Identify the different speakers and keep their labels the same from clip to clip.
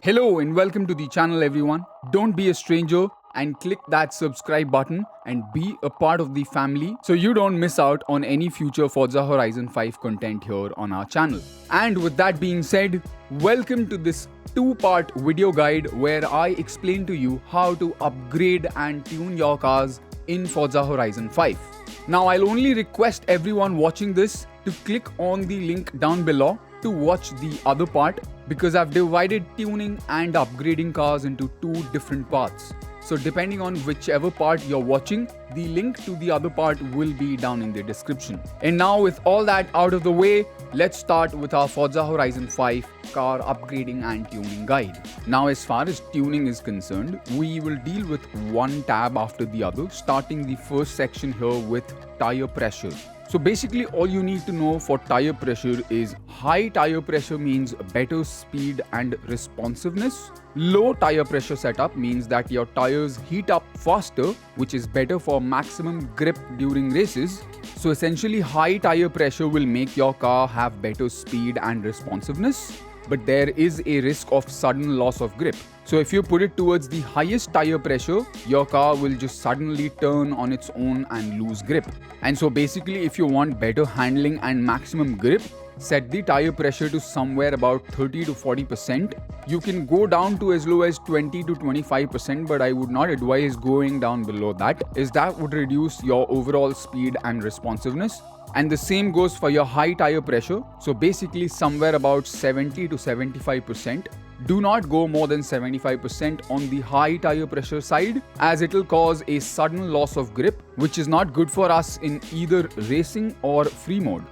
Speaker 1: Hello and welcome to the channel everyone. Don't be a stranger and click that subscribe button and be a part of the family so you don't miss out on any future Forza Horizon 5 content here on our channel. And with that being said, welcome to this two-part video guide where I explain to you how to upgrade and tune your cars in Forza Horizon 5. Now I'll only request everyone watching this to click on the link down below to watch the other part because I've divided tuning and upgrading cars into two different parts. So depending on whichever part you're watching, the link to the other part will be down in the description. And now with all that out of the way, let's start with our Forza Horizon 5 car upgrading and tuning guide. Now as far as tuning is concerned, we will deal with one tab after the other, starting the first section here with tire pressure. So basically all you need to know for tire pressure is high tire pressure means better speed and responsiveness. Low tire pressure setup means that your tires heat up faster, which is better for maximum grip during races. So essentially high tire pressure will make your car have better speed and responsiveness, but there is a risk of sudden loss of grip. So if you put it towards the highest tire pressure, your car will just suddenly turn on its own and lose grip. And so basically if you want better handling and maximum grip, set the tire pressure to somewhere about 30 to 40%. You can go down to as low as 20 to 25%, but I would not advise going down below that, as that would reduce your overall speed and responsiveness. And the same goes for your high tire pressure. So basically somewhere about 70 to 75%. Do not go more than 75% on the high tire pressure side, as it will cause a sudden loss of grip, which is not good for us in either racing or free mode.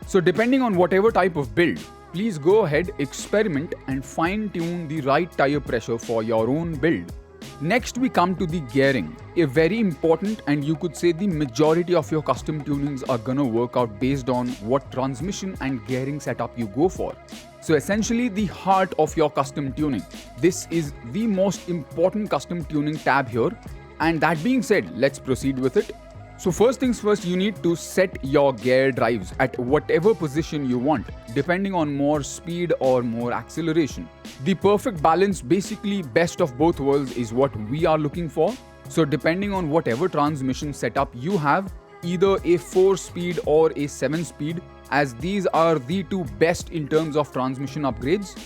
Speaker 1: So depending on whatever type of build, please go ahead, experiment and fine tune the right tire pressure for your own build. Next we come to the gearing, a very important and you could say the majority of your custom tunings are gonna work out based on what transmission and gearing setup you go for. So essentially the heart of your custom tuning. This is the most important custom tuning tab here, and that being said, let's proceed with it. So first things first, you need to set your gear drives at whatever position you want, depending on more speed or more acceleration. The perfect balance, basically best of both worlds, is what we are looking for. So depending on whatever transmission setup you have, either a 4-speed or a 7-speed, as these are the two best in terms of transmission upgrades.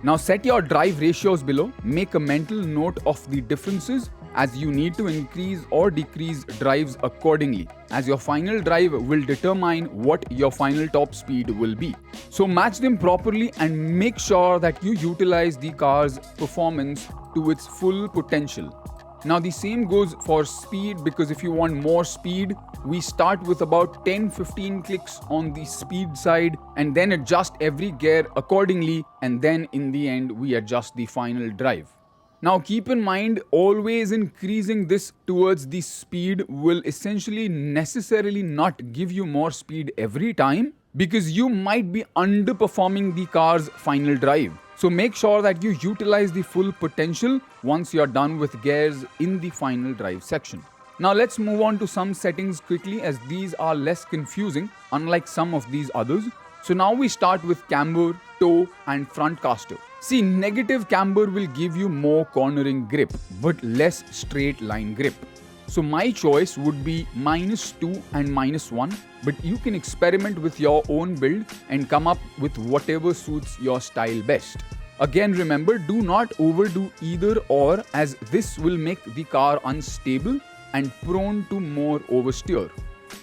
Speaker 1: Now set your drive ratios below, make a mental note of the differences, as you need to increase or decrease drives accordingly, as your final drive will determine what your final top speed will be. So match them properly and make sure that you utilize the car's performance to its full potential. Now the same goes for speed, because if you want more speed, we start with about 10-15 clicks on the speed side and then adjust every gear accordingly, and then in the end we adjust the final drive. Now keep in mind, always increasing this towards the speed will essentially necessarily not give you more speed every time, because you might be underperforming the car's final drive. So make sure that you utilize the full potential once you're done with gears in the final drive section. Now let's move on to some settings quickly, as these are less confusing unlike some of these others. So now we start with camber, toe and front caster. See, negative camber will give you more cornering grip but less straight line grip. So my choice would be -2 and -1, but you can experiment with your own build and come up with whatever suits your style best. Again, remember, do not overdo either or, as this will make the car unstable and prone to more oversteer.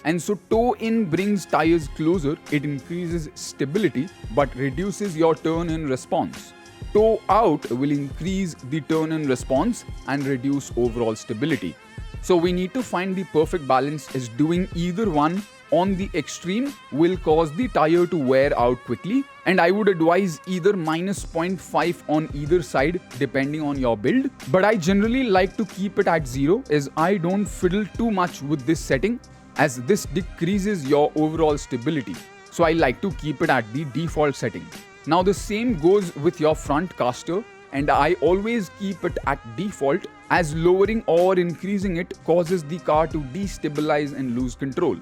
Speaker 1: And so toe in brings tires closer, it increases stability but reduces your turn in response. Toe out will increase the turn in response and reduce overall stability. So we need to find the perfect balance, as doing either one on the extreme will cause the tire to wear out quickly, and I would advise either -0.5 on either side depending on your build, but I generally like to keep it at 0, as I don't fiddle too much with this setting, as this decreases your overall stability. So I like to keep it at the default setting. Now the same goes with your front caster, and I always keep it at default, as lowering or increasing it causes the car to destabilize and lose control.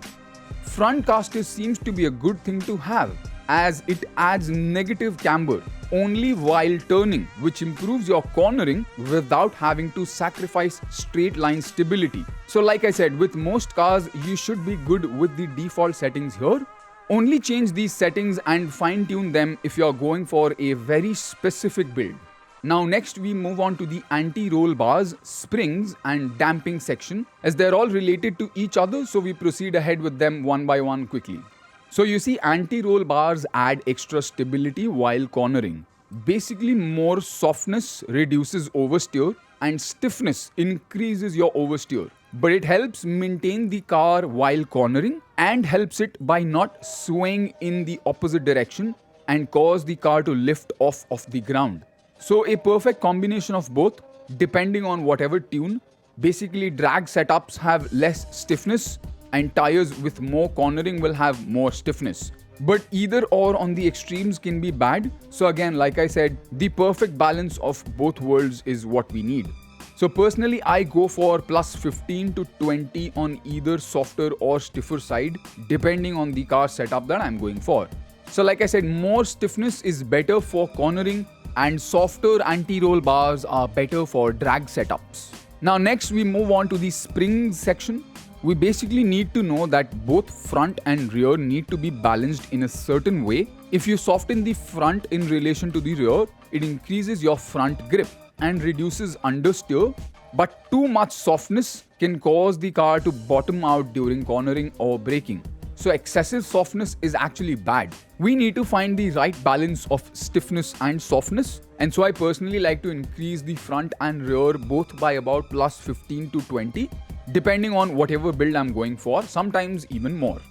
Speaker 1: Front caster seems to be a good thing to have, as it adds negative camber only while turning, which improves your cornering without having to sacrifice straight line stability. So like I said, with most cars, you should be good with the default settings here. Only change these settings and fine tune them if you're going for a very specific build. Now next we move on to the anti-roll bars, springs and damping section, as they're all related to each other, so we proceed ahead with them one by one quickly. So you see, anti-roll bars add extra stability while cornering. Basically, more softness reduces oversteer and stiffness increases your oversteer. But it helps maintain the car while cornering and helps it by not swaying in the opposite direction and cause the car to lift off of the ground. So a perfect combination of both, depending on whatever tune. Basically, drag setups have less stiffness and tires with more cornering will have more stiffness. But either or on the extremes can be bad. So again, like I said, the perfect balance of both worlds is what we need. So personally, I go for plus 15 to 20 on either softer or stiffer side, depending on the car setup that I'm going for. So like I said, more stiffness is better for cornering and softer anti-roll bars are better for drag setups. Now next we move on to the springs section. We basically need to know that both front and rear need to be balanced in a certain way. If you soften the front in relation to the rear, it increases your front grip and reduces understeer, but too much softness can cause the car to bottom out during cornering or braking. So excessive softness is actually bad. We need to find the right balance of stiffness and softness, and so I personally like to increase the front and rear both by about plus 15 to 20. Depending on whatever build I'm going for, sometimes even more.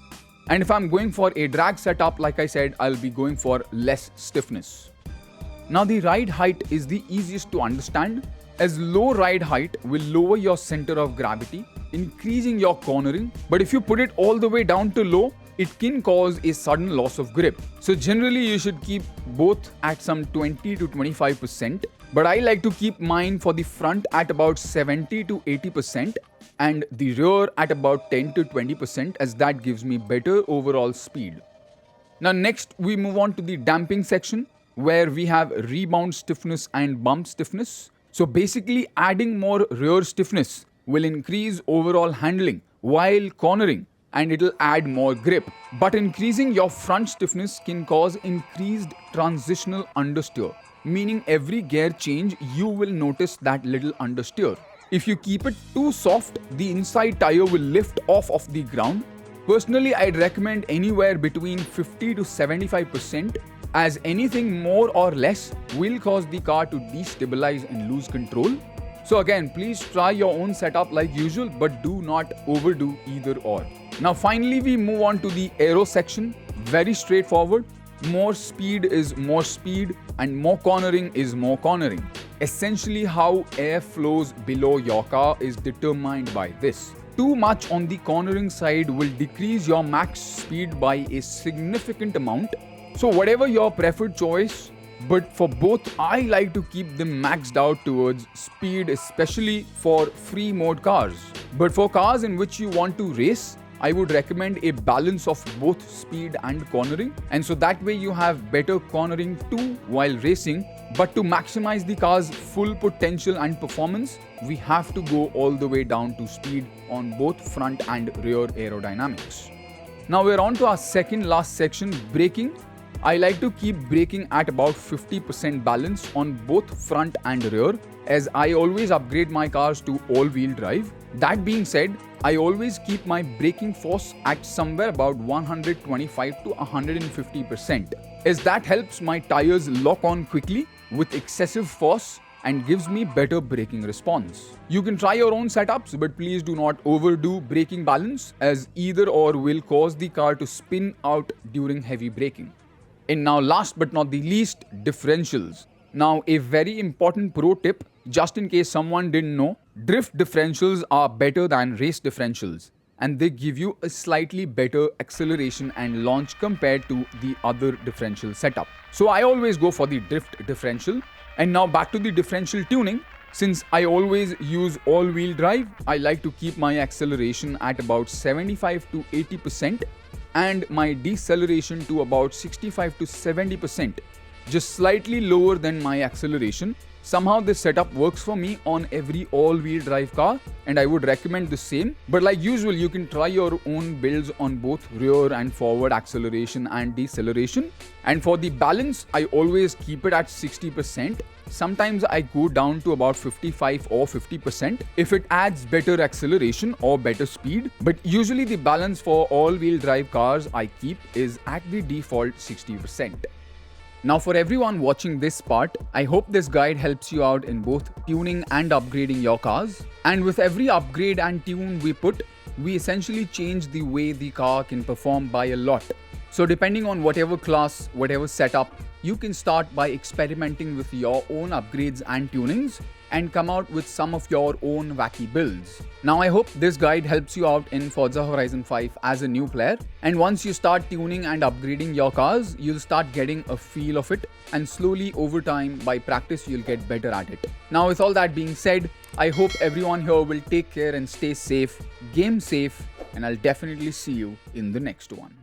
Speaker 1: And if I'm going for a drag setup, like I said, I'll be going for less stiffness. Now the ride height is the easiest to understand, as low ride height will lower your center of gravity, increasing your cornering, but if you put it all the way down to low, it can cause a sudden loss of grip. So generally you should keep both at some 20 to 25%, but I like to keep mine for the front at about 70 to 80% and the rear at about 10 to 20%, as that gives me better overall speed. Now next we move on to the damping section, where we have rebound stiffness and bump stiffness. So basically adding more rear stiffness will increase overall handling while cornering, and it'll add more grip. But increasing your front stiffness can cause increased transitional understeer, meaning every gear change you will notice that little understeer. If you keep it too soft, the inside tire will lift off of the ground. Personally, I'd recommend anywhere between 50 to 75%, as anything more or less will cause the car to destabilize and lose control. So again, please try your own setup like usual, but do not overdo either or. Now finally we move on to the aero section. Very straightforward. More speed is more speed and more cornering is more cornering. Essentially how air flows below your car is determined by this. Too much on the cornering side will decrease your max speed by a significant amount. So whatever your preferred choice, but for both I like to keep them maxed out towards speed, especially for free mode cars. But for cars in which you want to race, I would recommend a balance of both speed and cornering, and so that way you have better cornering too while racing. But to maximize the car's full potential and performance, we have to go all the way down to speed on both front and rear aerodynamics. Now we're on to our second last section, braking. I like to keep braking at about 50% balance on both front and rear, as I always upgrade my cars to all-wheel drive. That being said, I always keep my braking force at somewhere about 125 to 150%, as that helps my tires lock on quickly with excessive force and gives me better braking response. You can try your own setups, but please do not overdo braking balance, as either or will cause the car to spin out during heavy braking. And now last but not the least, differentials. Now a very important pro tip, just in case someone didn't know, drift differentials are better than race differentials, and they give you a slightly better acceleration and launch compared to the other differential setup. So I always go for the drift differential. And now back to the differential tuning. Since I always use all-wheel drive, I like to keep my acceleration at about 75 to 80%. and my deceleration to about 65 to 70%, just slightly lower than my acceleration. Somehow this setup works for me on every all-wheel drive car, and I would recommend the same. But like usual, you can try your own builds on both rear and forward acceleration and deceleration. And for the balance, I always keep it at 60%. Sometimes I go down to about 55 or 50% if it adds better acceleration or better speed. But usually the balance for all-wheel drive cars I keep is at the default 60%. Now for everyone watching this part, I hope this guide helps you out in both tuning and upgrading your cars. And with every upgrade and tune we put, we essentially change the way the car can perform by a lot. So depending on whatever class, whatever setup, you can start by experimenting with your own upgrades and tunings and come out with some of your own wacky builds. Now I hope this guide helps you out in Forza Horizon 5 as a new player, and once you start tuning and upgrading your cars, you'll start getting a feel of it, and slowly over time by practice you'll get better at it. Now with all that being said, I hope everyone here will take care and stay safe, game safe, and I'll definitely see you in the next one.